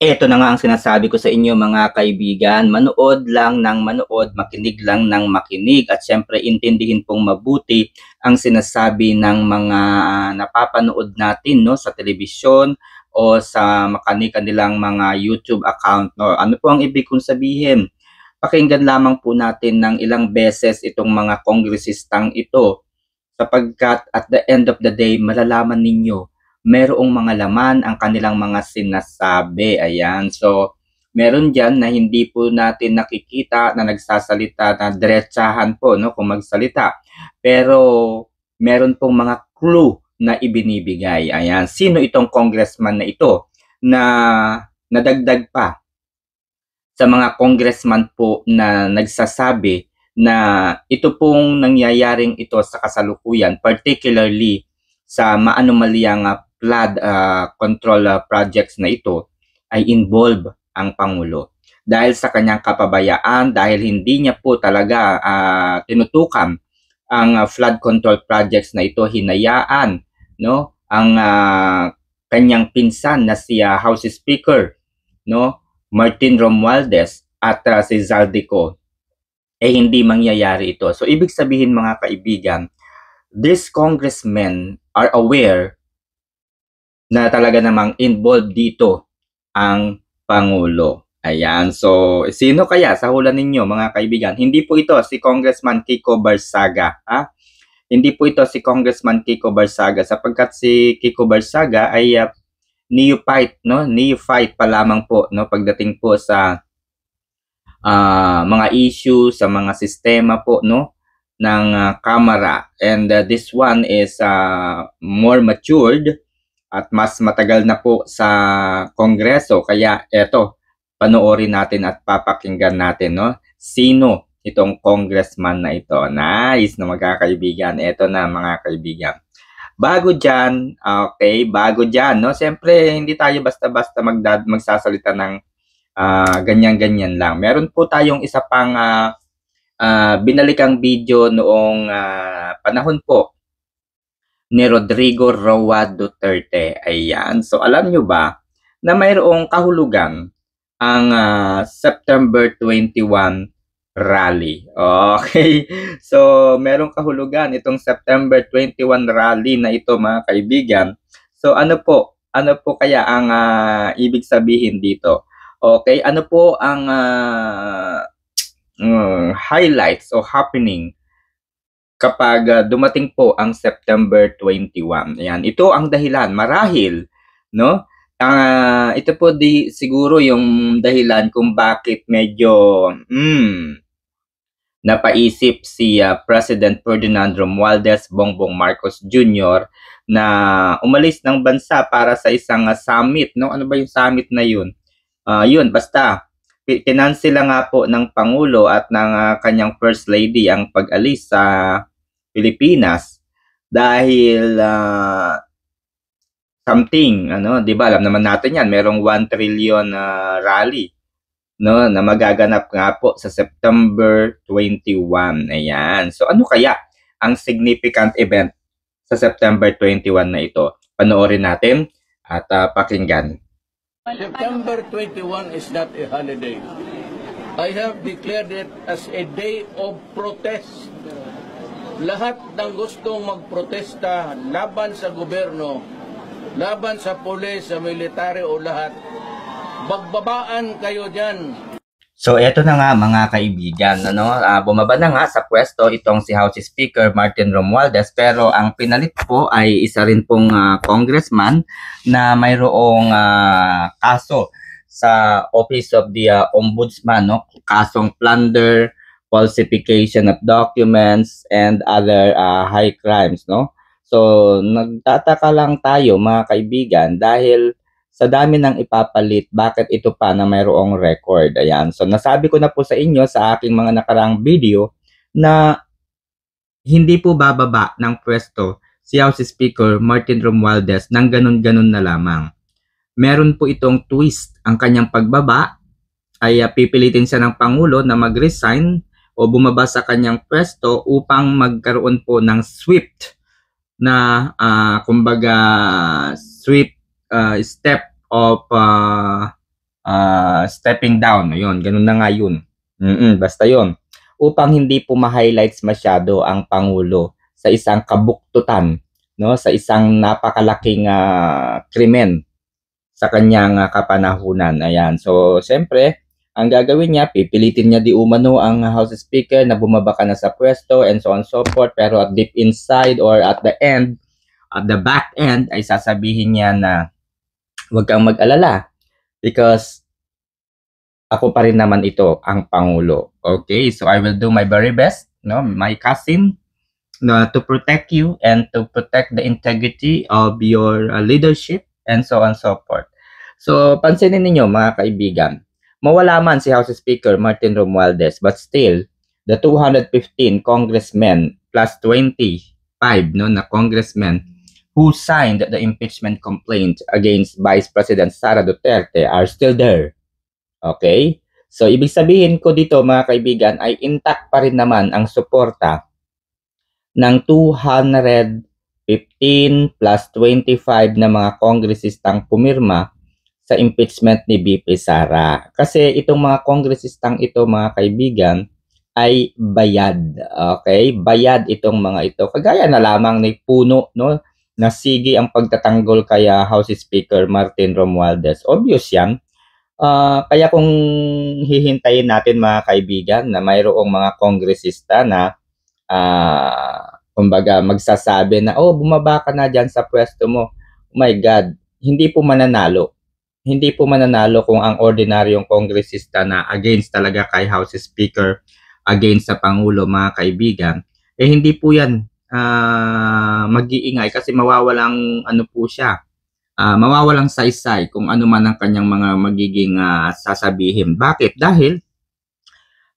Eto na nga ang sinasabi ko sa inyo mga kaibigan, manood lang ng manood, makinig lang ng makinig at syempre intindihin pong mabuti ang sinasabi ng mga napapanood natin no sa telebisyon o sa kanilang mga YouTube account no. Ano po ang ibig kong sabihin? Pakinggan lamang po natin ng ilang beses itong mga kongresistang ito sapagkat at the end of the day malalaman ninyo merong mga laman ang kanilang mga sinasabi. Ayan. So, meron dyan na hindi po natin nakikita na nagsasalita na diretsahan po no, kung magsalita. Pero meron pong mga clue na ibinibigay. Ayan. Sino itong congressman na ito na nadagdag pa sa mga congressman po na nagsasabi na ito pong nangyayaring ito sa kasalukuyan, particularly sa maanumalyang flood control projects na ito ay involve ang Pangulo. Dahil sa kanyang kapabayaan, dahil hindi niya po talaga tinutukan ang flood control projects na ito, hinayaan no ang kanyang pinsan na si House Speaker no Martin Romualdez at si Zaldico hindi mangyayari ito. So ibig sabihin mga kaibigan, these congressmen are aware na talaga namang involved dito ang Pangulo. Ayan. So, sino kaya sa hula ninyo mga kaibigan? Hindi po ito si Congressman Kiko Barsaga. Hindi po ito si Congressman Kiko Barsaga sapagkat si Kiko Barsaga ay neophyte, no? Neophyte pa lamang po no pagdating po sa mga issue, sa mga sistema po no ng Kamara. And this one is more matured at mas matagal na po sa Kongreso. Kaya eto, panoorin natin at papakinggan natin no sino itong congressman na ito. Nice na magkakaibigan. Eto na mga kaibigan. Bago dyan, okay, bago dyan, no? Siyempre, hindi tayo basta-basta magsasalita ng ganyan-ganyan lang. Meron po tayong isa pang binalikang video noong panahon po ni Rodrigo Roa Duterte. Ayan. So, alam nyo ba na mayroong kahulugan ang September 21 rally. Okay. So, merong kahulugan itong September 21 rally na ito mga kaibigan. So, ano po kaya ang ibig sabihin dito? Okay, ano po ang highlights o happening kapag dumating po ang September 21. Ayan, ito ang dahilan marahil, no? Ito po siguro yung dahilan kung bakit medyo napaisip si President Ferdinand Romualdez Bongbong Marcos Jr. na umalis ng bansa para sa isang summit, no? Ano ba yung summit na yun? Yun, basta kinansela nga po ng Pangulo at ng kanyang First Lady ang pag-alis sa Pilipinas dahil something, di ba? Alam naman natin yan, merong 1 trillion rally, no, na magaganap nga po sa September 21. Ayan. So ano kaya ang significant event sa September 21 na ito? Panoorin natin at pakinggan. September 21 is not a holiday. I have declared it as a day of protest. Lahat ng gustong magprotesta laban sa gobyerno, laban sa pulis, sa military o lahat, bagbabaan kayo dyan. So eto na nga mga kaibigan, bumaba na nga sa pwesto itong si House Speaker Martin Romualdez, pero ang pinalit po ay isa rin pong congressman na mayroong kaso sa Office of the Ombudsman, no? Kasong plunder, falsification of documents and other high crimes, no? So nagtataka lang tayo mga kaibigan dahil sa dami ng ipapalit, bakit ito pa na mayroong record? Ayan. So, nasabi ko na po sa inyo sa aking mga nakaraang video na hindi po bababa ng pwesto si House Speaker Martin Romualdez ng ganun-ganun na lamang. Meron po itong twist. Ang kanyang pagbaba ay pipilitin siya ng Pangulo na mag-resign o bumaba sa kanyang pwesto upang magkaroon po ng swift na, kumbaga, swift step of stepping down. Ayun, ganun na nga yun. Basta yun. Upang hindi po ma-highlights masyado ang Pangulo sa isang kabuktutan, no, sa isang napakalaking krimen sa kanyang kapanahunan. Ayan. So, siyempre, ang gagawin niya, pipilitin niya di umano ang House Speaker na bumaba ka na sa pwesto and so on and so forth. Pero at deep inside or at the end, at the back end, ay sasabihin niya na huwag kang mag-alala because ako pa rin naman ito ang Pangulo. Okay, so I will do my very best, no, my cousin, no, to protect you and to protect the integrity of your leadership and so on and so forth. So, pansinin ninyo mga kaibigan, mawala man si House Speaker Martin Romualdez, but still, the 215 congressmen plus 25 no, na congressmen who signed the impeachment complaint against Vice President Sara Duterte are still there. Okay? So, ibig sabihin ko dito mga kaibigan ay intact pa rin naman ang suporta ng 215 plus 25 na mga kongresistang pumirma sa impeachment ni VP Sara. Kasi itong mga kongresistang ito mga kaibigan ay bayad. Okay? Bayad itong mga ito. Kagaya na lamang ni puno, no, na sige ang pagtatanggol kaya House Speaker Martin Romualdez. Obvious yan. Kaya kung hihintayin natin mga kaibigan na mayroong mga kongresista na kumbaga magsasabi na, oh, bumaba ka na dyan sa pwesto mo. Oh my God, hindi po mananalo. Hindi po mananalo kung ang ordinaryong kongresista na against talaga kay House Speaker, against sa Pangulo mga kaibigan, eh hindi po yan mag-iingay kasi mawawalang ano po siya, mawawalang saysay kung ano man ang kanyang mga magiging sasabihin. Bakit? Dahil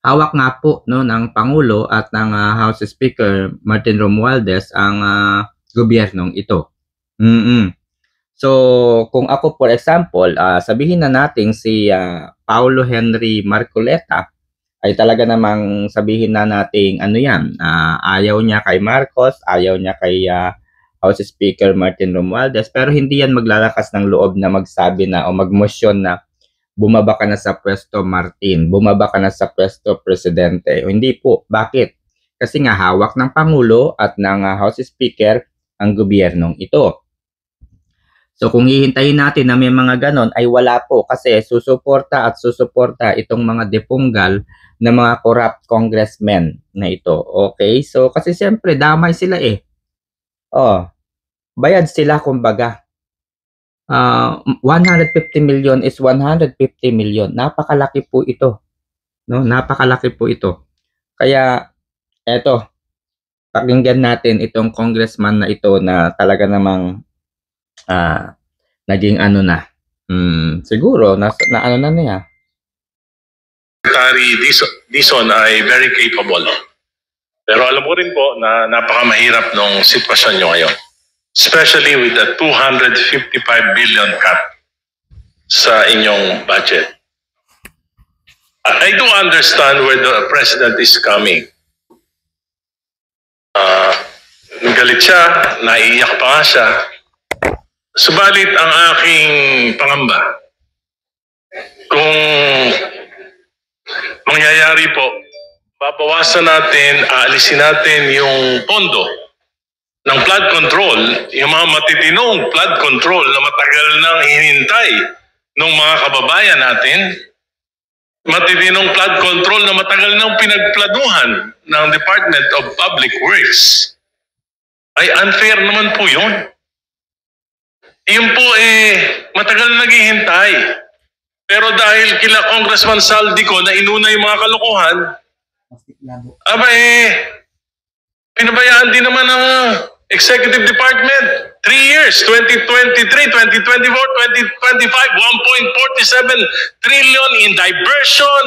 hawak nga po no, ng Pangulo at ng House Speaker Martin Romualdez ang gobyernong ito. So, kung ako for example, sabihin na natin si Paulo Henry Marcoleta, ay talaga namang sabihin na natin ano yan, ayaw niya kay Marcos, ayaw niya kay House Speaker Martin Romualdez, pero hindi yan maglalakas ng loob na magsabi na o magmosyon na bumaba ka na sa pwesto Martin, bumaba ka na sa pwesto Presidente. O hindi po. Bakit? Kasi nga hawak ng Pangulo at ng House Speaker ang gobyernong ito. So kung hihintayin natin na may mga ganon ay wala po kasi susuporta itong mga depunggal na mga corrupt congressmen na ito. Okay? So kasi siyempre damay sila eh. Bayad sila kumbaga. 150 million is 150 million. Napakalaki po ito. No? Napakalaki po ito. Kaya eto, pakinggan natin itong congressman na ito na talaga namang naging ano na. Siguro na ano na niya. Secretary Dizon ay very capable. Pero alam ko rin po na napakamahirap nung sitwasyon nyo ngayon. Especially with the 255 billion cap sa inyong budget. I do understand where the President is coming. Galit siya, naiiyak pa nga siya. Subalit ang aking pangamba, kung mangyayari po, babawasan natin, aalisin natin yung pondo ng flood control, yung mga matitinong flood control na matagal nang hinintay ng mga kababayan natin, matitinong flood control na matagal nang pinagplanuhan ng Department of Public Works, ay unfair naman po yun. Yun po matagal na naghihintay. Pero dahil kila Congressman Saldico na inuna yung mga kalokohan, pinabayaan din naman ng Executive Department. 3 years, 2023, 2024, 2025, 1.47 trillion in diversion,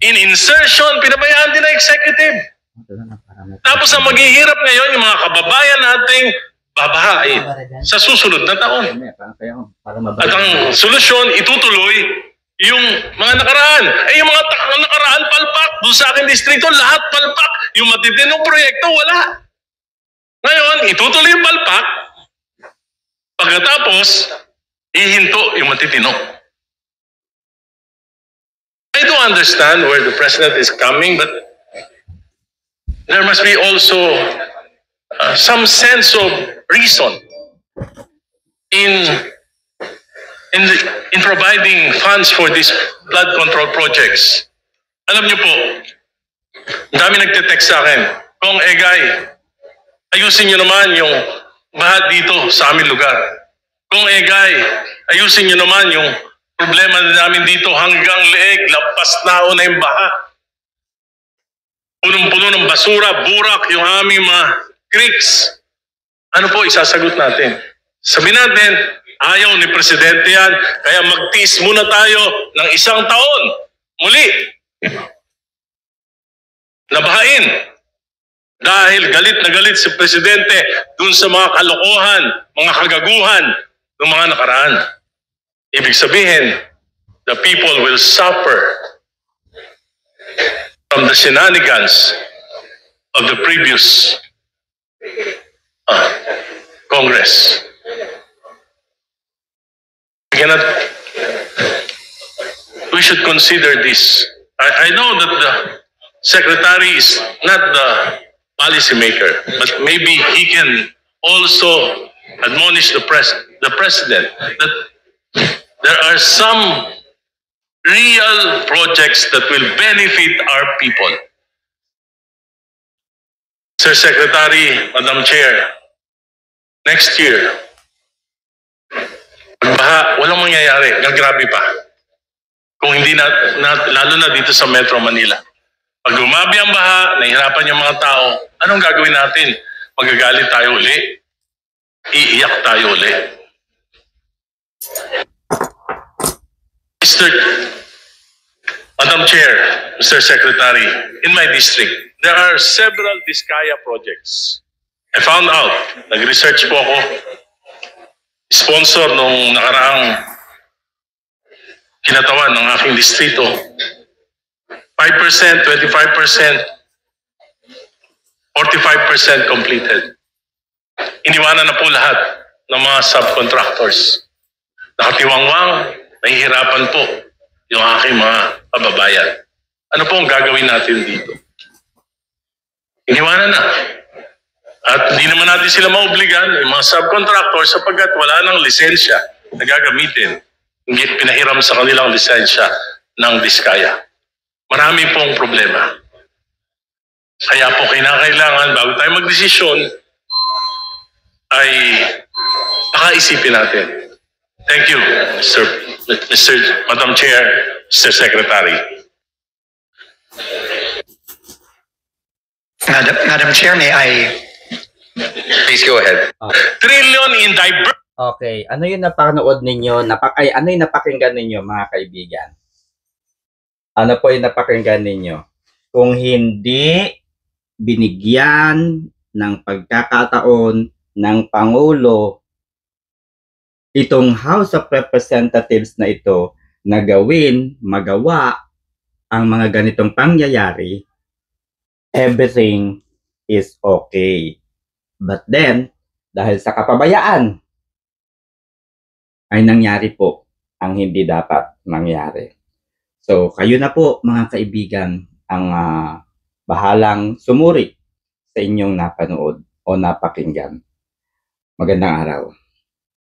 in insertion, pinabayaan din ng Executive. Tapos ang maghihirap ngayon yung mga kababayan nating babahain sa susunod na taon. At ang solusyon, itutuloy yung mga nakaraan. Yung mga nakaraan, palpak. Doon sa aking distrito, lahat palpak. Yung matitinong proyekto, wala. Ngayon, itutuloy yung palpak. Pagkatapos, ihinto yung matitino. understand where the president is coming, but there must be also some sense of reason in in providing funds for these flood control projects. Alam niyo po, ang dami nagte-text sa akin, Kung Egay, ayusin niyo naman yung baha dito sa aming lugar. Kung Egay, ayusin niyo naman yung problema namin dito hanggang leeg, lampas na na yung baha. Punong-puno ng basura, burak yung aming mga creeks. Ano po isasagot natin? Sabihin natin, ayaw ni Presidente yan, kaya magtiis muna tayo ng 1 taon. Muli, nabahain. Dahil galit na galit si Presidente dun sa mga kalokohan, mga kagaguhan ng mga nakaraan. Ibig sabihin, the people will suffer from the shenanigans of the previous Congress. We should consider this. I know that the Secretary is not the policymaker, but maybe he can also admonish the President that there are some real projects that will benefit our people. Sir Secretary, Madam Chair, next year, pagbaha, walang mangyayari, gagrabe pa. Kung hindi lalo na dito sa Metro Manila. Pag lumabi ang baha, nahihirapan yung mga tao, anong gagawin natin? Magagalit tayo uli? Iiyak tayo uli? Madam Chair, Mr. Secretary, in my district, there are several Diskaya projects. I found out, nag-research po ako, sponsor nung nakaraang kinatawan ng aking distrito, 5%, 25%, 45% completed. Iniwanan na po lahat ng mga subcontractors. Nakatiwangwang, nahihirapan po yung aking mga kababayan. Ano po ang gagawin natin dito? Iniwanan na. At hindi naman natin sila maobligan, yung mga subcontractors, sapagkat wala ng lisensya na gagamitin. Pinahiram sa kanilang lisensya ng Diskaya. Marami pong problema. Kaya po kinakailangan, bago tayo magdesisyon, ay pakaisipin natin. Thank you, Madam Chair, Mr. Secretary. Madam Chair, may I... Please go ahead. Trillion in Okay, ano yung napanood ninyo, ano yung napakinggan ninyo mga kaibigan? Ano po yung napakinggan ninyo? Kung hindi binigyan ng pagkakataon ng Pangulo itong House of Representatives na ito na magawa ang mga ganitong pangyayari, everything is okay. But then, dahil sa kapabayaan, ay nangyari po ang hindi dapat mangyari. So, kayo na po mga kaibigan ang bahalang sumuri sa inyong napanood o napakinggan. Magandang araw.